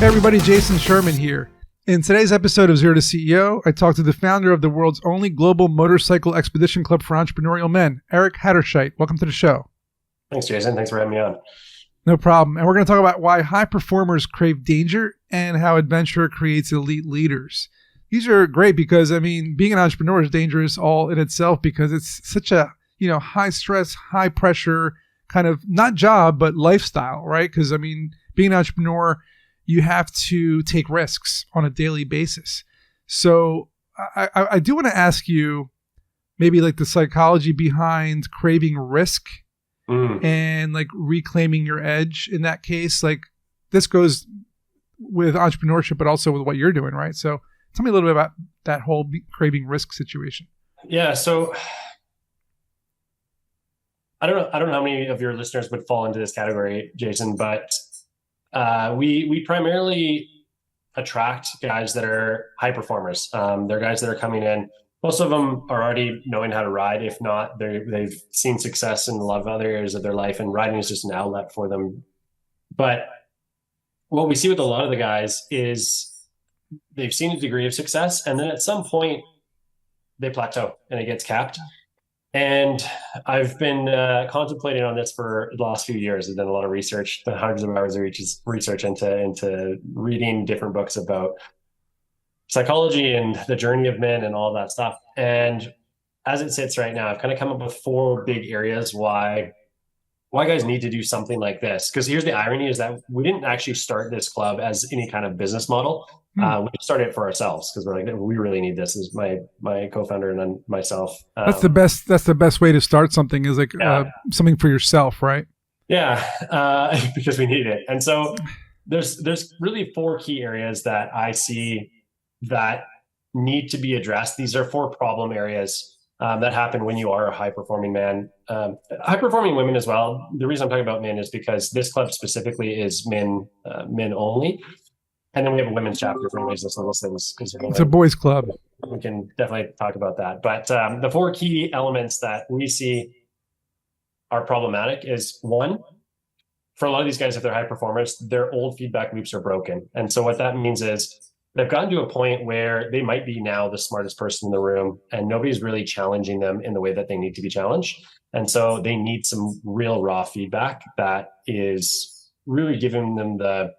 Hey everybody, Jason Sherman here. In today's episode of Zero to CEO, I talked to the founder of the world's only global motorcycle expedition club for entrepreneurial men, Erik Hatterscheidt. Welcome to the show. Thanks, Jason. Thanks for having me on. No problem. And we're going to talk about why high performers crave danger and how adventure creates elite leaders. These are great because, being an entrepreneur is dangerous all in itself because it's such a, high stress, high pressure kind of not job, but lifestyle, right? Because, being an entrepreneur, you have to take risks on a daily basis. So I do want to ask you maybe like the psychology behind craving risk and like reclaiming your edge in that case. Like this goes with entrepreneurship, but also with what you're doing, right? So tell me a little bit about that whole craving risk situation. Yeah. So I don't know how many of your listeners would fall into this category, Jason, but we primarily attract guys that are high performers. They're guys that are coming in. Most of them are already knowing how to ride. If not, they've seen success in a lot of other areas of their life, and riding is just an outlet for them. But what we see with a lot of the guys is they've seen a degree of success, and then at some point they plateau and it gets capped. And I've been contemplating on this for the last few years. I've done a lot of research, hundreds of hours of research into reading different books about psychology and the journey of men and all that stuff. And as it sits right now, I've kind of come up with 4 big areas why guys need to do something like this. Because here's the irony is that we didn't actually start this club as any kind of business model. We started it for ourselves because we're like, we really need this. This is my co-founder and then myself. That's the best way to start something is like something for yourself, right? Yeah, because we need it. And so there's really 4 key areas that I see that need to be addressed. These are 4 problem areas that happen when you are a high-performing man. High-performing women as well. The reason I'm talking about men is because this club specifically is men only. And then we have a women's chapter for anyways, those little things. It's a boys club. We can definitely talk about that. But the 4 key elements that we see are problematic is 1, for a lot of these guys, if they're high performers, their old feedback loops are broken. And so what that means is they've gotten to a point where they might be now the smartest person in the room and nobody's really challenging them in the way that they need to be challenged. And so they need some real raw feedback that is really giving them the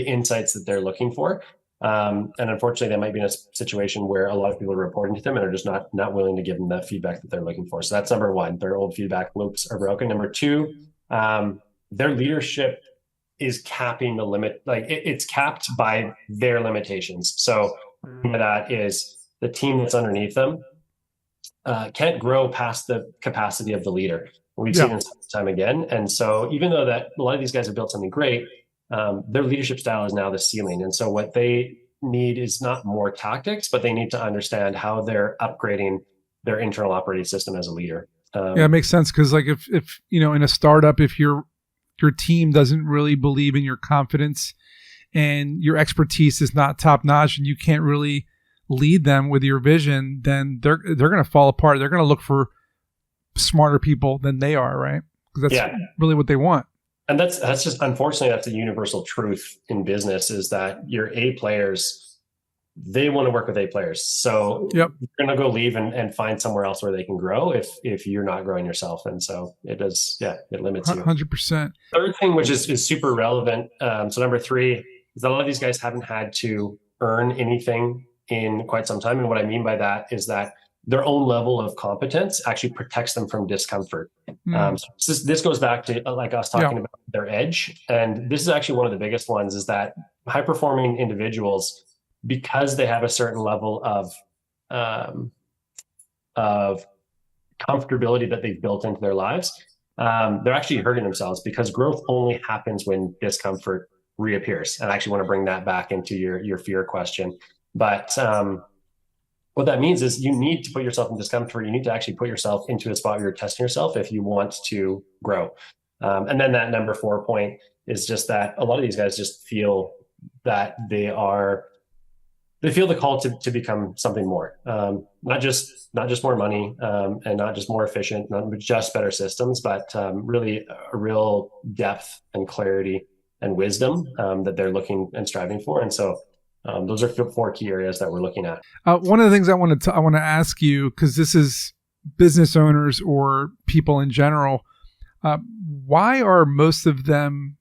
insights that they're looking for. And unfortunately, they might be in a situation where a lot of people are reporting to them and are just not willing to give them that feedback that they're looking for. So that's number 1, their old feedback loops are broken. Number 2, their leadership is capping the limit. Like it's capped by their limitations. So that is the team that's underneath them can't grow past the capacity of the leader. We've seen this time again. And so even though that a lot of these guys have built something great, their leadership style is now the ceiling. And so what they need is not more tactics, but they need to understand how they're upgrading their internal operating system as a leader. It makes sense. Cause like if in a startup, if your team doesn't really believe in your confidence and your expertise is not top notch and you can't really lead them with your vision, then they're going to fall apart. They're going to look for smarter people than they are. Right. Cause that's really what they want. And that's just, unfortunately, that's a universal truth in business is that your A players, they want to work with A players. So you're going to go leave and find somewhere else where they can grow if you're not growing yourself. And so it does, it limits you. 100%. Third thing, which is super relevant. So number 3 is that a lot of these guys haven't had to earn anything in quite some time. And what I mean by that is that their own level of competence actually protects them from discomfort. So this goes back to like us talking about their edge. And this is actually one of the biggest ones is that high performing individuals, because they have a certain level of comfortability that they've built into their lives, they're actually hurting themselves because growth only happens when discomfort reappears. And I actually want to bring that back into your fear question. But what that means is you need to put yourself in discomfort. You need to actually put yourself into a spot where you're testing yourself if you want to grow. And then that number 4 point is just that a lot of these guys just feel that they feel the call to become something more, not just more money, and not just more efficient, not just better systems, but really a real depth and clarity and wisdom that they're looking and striving for. And so those are 4 key areas that we're looking at. One of the things I want to ask you, because this is business owners or people in general, why are most of them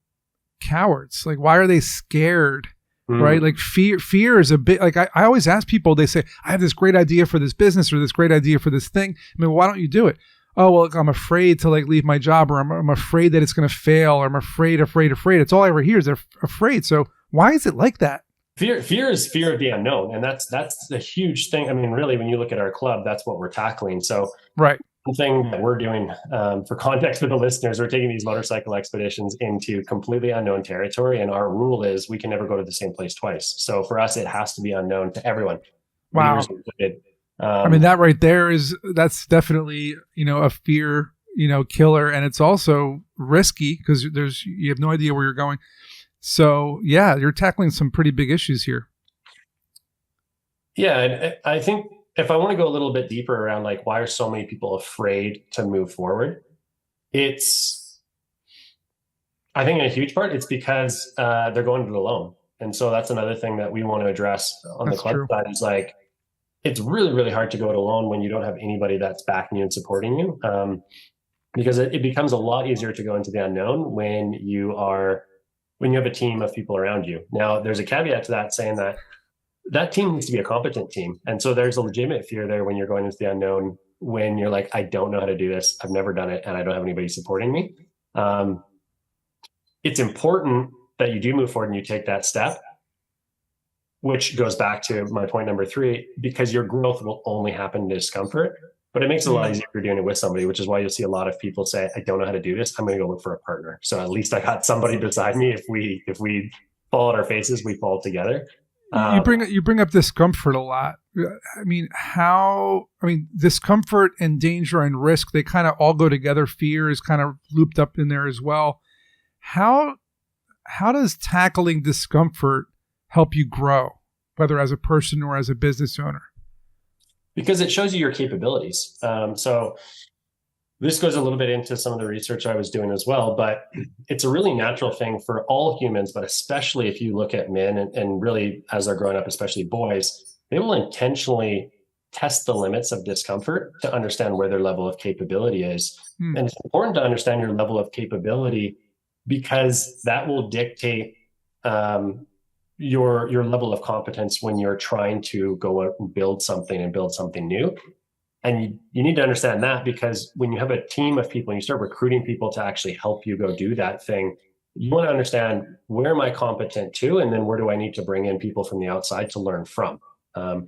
cowards? Like, why are they scared? Right? Like fear is a bit like, I always ask people, they say, I have this great idea for this business or this great idea for this thing. I mean, why don't you do it? Oh, well, I'm afraid to like leave my job, or I'm afraid that it's going to fail, or I'm afraid. It's all I ever hear is they're afraid. So why is it like that? Fear is fear of the unknown. And that's a huge thing. I mean, really, when you look at our club, that's what we're tackling. So right. One thing that we're doing, for context for the listeners, we're taking these motorcycle expeditions into completely unknown territory. And our rule is we can never go to the same place twice. So for us, it has to be unknown to everyone. Wow. I mean, that right there that's definitely, a fear, killer. And it's also risky because you have no idea where you're going. So yeah, you're tackling some pretty big issues here. Yeah. And I think, if I want to go a little bit deeper around like why are so many people afraid to move forward, I think in a huge part, it's because they're going it alone. And so that's another thing that we want to address on the club side is like, it's really, really hard to go it alone when you don't have anybody that's backing you and supporting you. Because it becomes a lot easier to go into the unknown when you have a team of people around you. Now, there's a caveat to that saying that team needs to be a competent team. And so there's a legitimate fear there when you're going into the unknown, when you're like, I don't know how to do this. I've never done it and I don't have anybody supporting me. It's important that you do move forward and you take that step, which goes back to my point number 3, because your growth will only happen in discomfort, but it makes it a lot easier if you're doing it with somebody, which is why you'll see a lot of people say, I don't know how to do this. I'm going to go look for a partner. So at least I got somebody beside me. If we fall on our faces, we fall together. You bring up discomfort a lot. I mean, discomfort and danger and risk, they kind of all go together. Fear is kind of looped up in there as well. How does tackling discomfort help you grow, whether as a person or as a business owner? Because it shows you your capabilities. So this goes a little bit into some of the research I was doing as well, but it's a really natural thing for all humans, but especially if you look at men and really as they're growing up, especially boys, they will intentionally test the limits of discomfort to understand where their level of capability is. And it's important to understand your level of capability because that will dictate your level of competence when you're trying to go out and build something new. And you need to understand that because when you have a team of people and you start recruiting people to actually help you go do that thing, you want to understand where am I competent to, and then where do I need to bring in people from the outside to learn from. I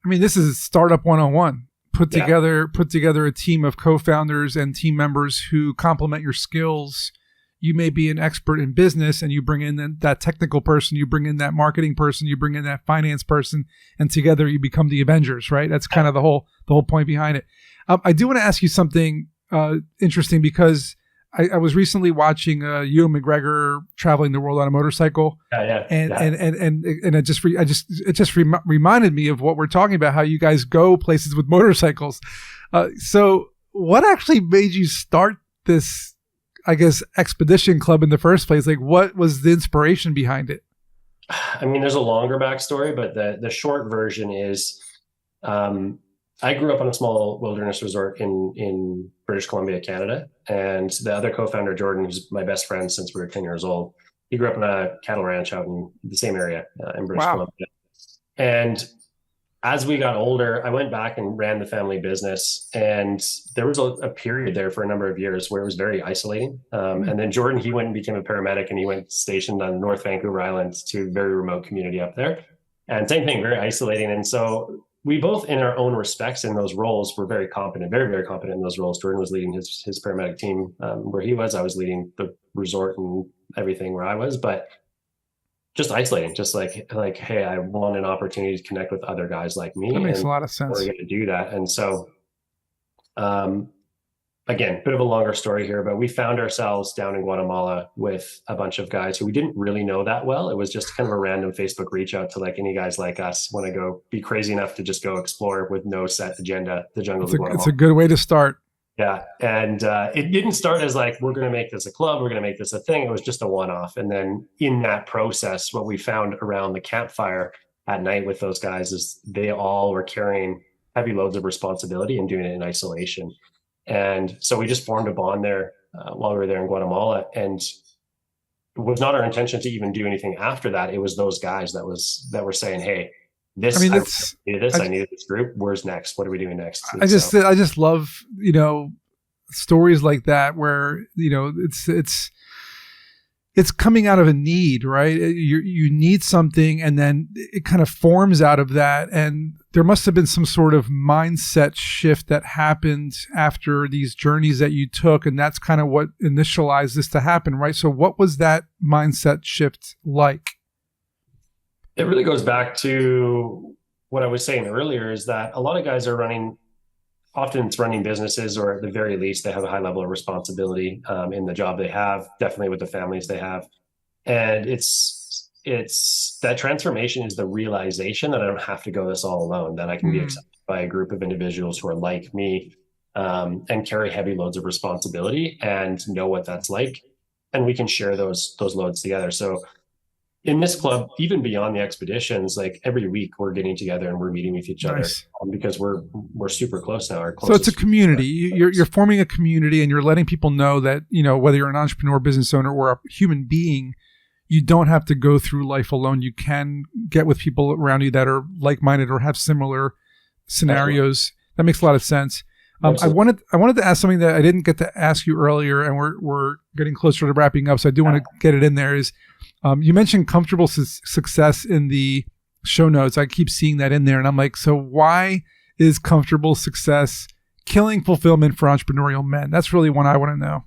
mean, this is Startup 101. Put together a team of co-founders and team members who complement your skills. You may be an expert in business and you bring in that technical person, you bring in that marketing person, you bring in that finance person, and together you become the Avengers, right? That's kind of the whole point behind it. I do want to ask you something interesting because I was recently watching Ewan McGregor traveling the world on a motorcycle. And it just reminded me of what we're talking about, how you guys go places with motorcycles. So what actually made you start this, I guess, expedition club in the first place? Like, what was the inspiration behind it? I mean, there's a longer backstory, but the short version is, I grew up on a small wilderness resort in British Columbia, Canada. And the other co-founder, Jordan, who's my best friend since we were 10 years old, he grew up in a cattle ranch out in the same area in British Columbia. And as we got older, I went back and ran the family business. And there was a period there for a number of years where it was very isolating. And then Jordan, he went and became a paramedic and he went stationed on North Vancouver Island to a very remote community up there. And same thing, very isolating. And so we both, in our own respects in those roles, were very competent, very, very competent in those roles. Jordan was leading his paramedic team where he was. I was leading the resort and everything where I was. But just isolating, just like, hey, I want an opportunity to connect with other guys like me. That makes a lot of sense. We're going to do that. And so, again, bit of a longer story here, but we found ourselves down in Guatemala with a bunch of guys who we didn't really know that well. It was just kind of a random Facebook reach out to like any guys like us want to go be crazy enough to just go explore with no set agenda, the jungles of Guatemala. It's a good way to start. Yeah. And it didn't start as like, we're going to make this a club, we're going to make this a thing. It was just a one-off. And then in that process, what we found around the campfire at night with those guys is they all were carrying heavy loads of responsibility and doing it in isolation. And so we just formed a bond there while we were there in Guatemala. And it was not our intention to even do anything after that. It was those guys that were saying, "Hey, I mean, I needed this group. Where's next? What are we doing next?" And I just love, stories like that where, it's coming out of a need, right? You need something, and then it kind of forms out of that. And there must have been some sort of mindset shift that happened after these journeys that you took, and that's kind of what initialized this to happen, right? So what was that mindset shift like? It really goes back to what I was saying earlier, is that a lot of guys are often it's running businesses, or at the very least, they have a high level of responsibility in the job they have, definitely with the families they have. And it's that transformation is the realization that I don't have to go this all alone, that I can be accepted by a group of individuals who are like me and carry heavy loads of responsibility and know what that's like. And we can share those loads together. So in this club, even beyond the expeditions, like every week we're getting together and we're meeting with each other because we're super close now. So it's a community. You're forming a community, and you're letting people know that, whether you're an entrepreneur, business owner, or a human being, you don't have to go through life alone. You can get with people around you that are like-minded or have similar scenarios. That makes a lot of sense. I wanted to ask something that I didn't get to ask you earlier, and we're getting closer to wrapping up, so I do want to get it in there. Is you mentioned comfortable success in the show notes. I keep seeing that in there, and I'm like, so why is comfortable success killing fulfillment for entrepreneurial men? That's really what I want to know.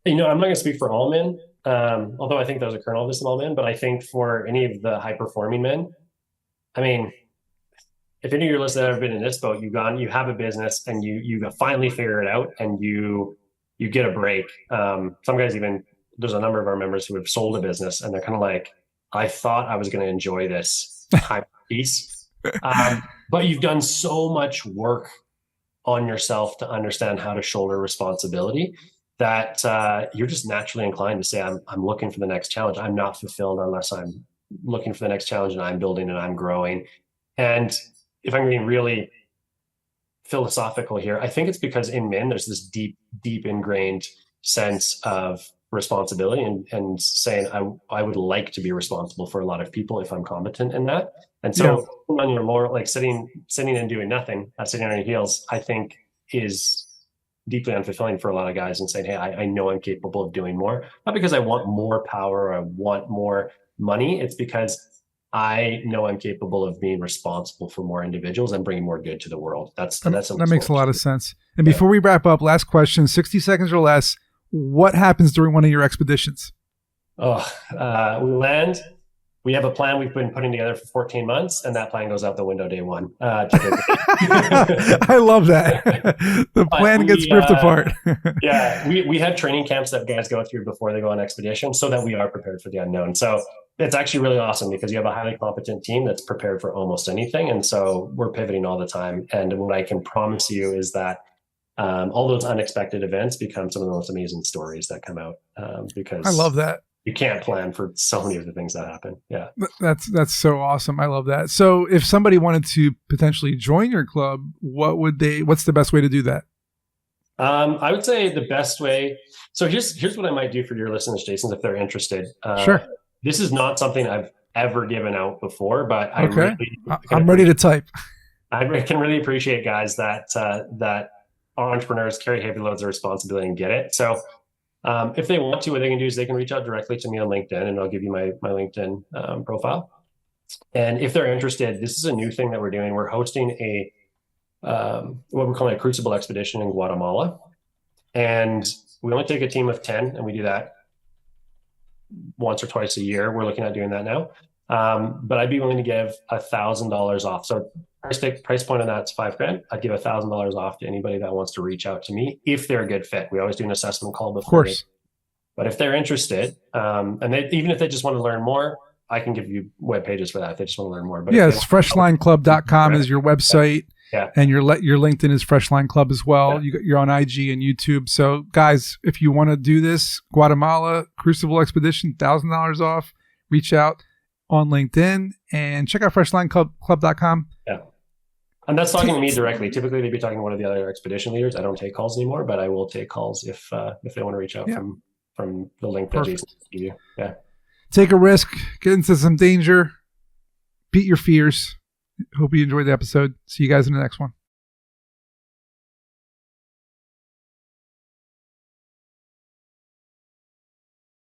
I'm not going to speak for all men, although I think there's a kernel of this in all men, but I think for any of the high-performing men, I mean, if any of your listeners have ever been in this boat, you have a business and you finally figure it out, and you get a break. Some guys, even there's a number of our members who have sold a business, and they're kind of like, I thought I was going to enjoy this time piece. But you've done so much work on yourself to understand how to shoulder responsibility that you're just naturally inclined to say, I'm looking for the next challenge. I'm not fulfilled unless I'm looking for the next challenge, and I'm building and I'm growing. And if I'm being really philosophical here, I think it's because in men, there's this deep ingrained sense of responsibility and saying, I would like to be responsible for a lot of people if I'm competent in that. And so on your more like sitting and doing nothing, sitting on your heels, I think is deeply unfulfilling for a lot of guys, and saying, hey, I know I'm capable of doing more, not because I want more power or I want more money. It's because I know I'm capable of being responsible for more individuals and bringing more good to the world. That makes a lot of sense. And before we wrap up, last question, 60 seconds or less. What happens during one of your expeditions? We land. We have a plan we've been putting together for 14 months, and that plan goes out the window day one. I love that. The plan gets ripped apart. We have training camps that guys go through before they go on expedition, so that we are prepared for the unknown. So it's actually really awesome because you have a highly competent team that's prepared for almost anything. And so we're pivoting all the time. And what I can promise you is that all those unexpected events become some of the most amazing stories that come out because I love that. You can't plan for so many of the things that happen. Yeah. That's so awesome. I love that. So if somebody wanted to potentially join your club, what's the best way to do that? I would say the best way. So here's what I might do for your listeners, Jason, if they're interested. Sure. This is not something I've ever given out before, but I'm ready to type. I can really appreciate guys that are entrepreneurs, carry heavy loads of responsibility and get it. So if they want to, what they can do is they can reach out directly to me on LinkedIn, and I'll give you my LinkedIn profile. And if they're interested, this is a new thing that we're doing. We're hosting what we're calling a crucible expedition in Guatemala. And we only take a team of 10, and we do that once or twice a year. We're looking at doing that now. But I'd be willing to give $1,000 off. So price point on that's $5,000. I'd give $1,000 off to anybody that wants to reach out to me if they're a good fit. We always do an assessment call before. Of course. But if they're interested, and even if they just want to learn more, I can give you web pages for that if they just want to learn more. But yes, freshlineclub.com is your website. Yeah. And your LinkedIn is Freshline Club as well. Yeah. You're on IG and YouTube. So guys, if you want to do this, Guatemala Crucible Expedition, $1,000 off, reach out on LinkedIn and check out freshlineclub.com. Yeah. And that's talking to me directly. Typically they'd be talking to one of the other expedition leaders. I don't take calls anymore, but I will take calls if they want to reach out from the link that Jason gave you. Yeah. Take a risk, get into some danger, beat your fears. Hope you enjoyed the episode. See you guys in the next one.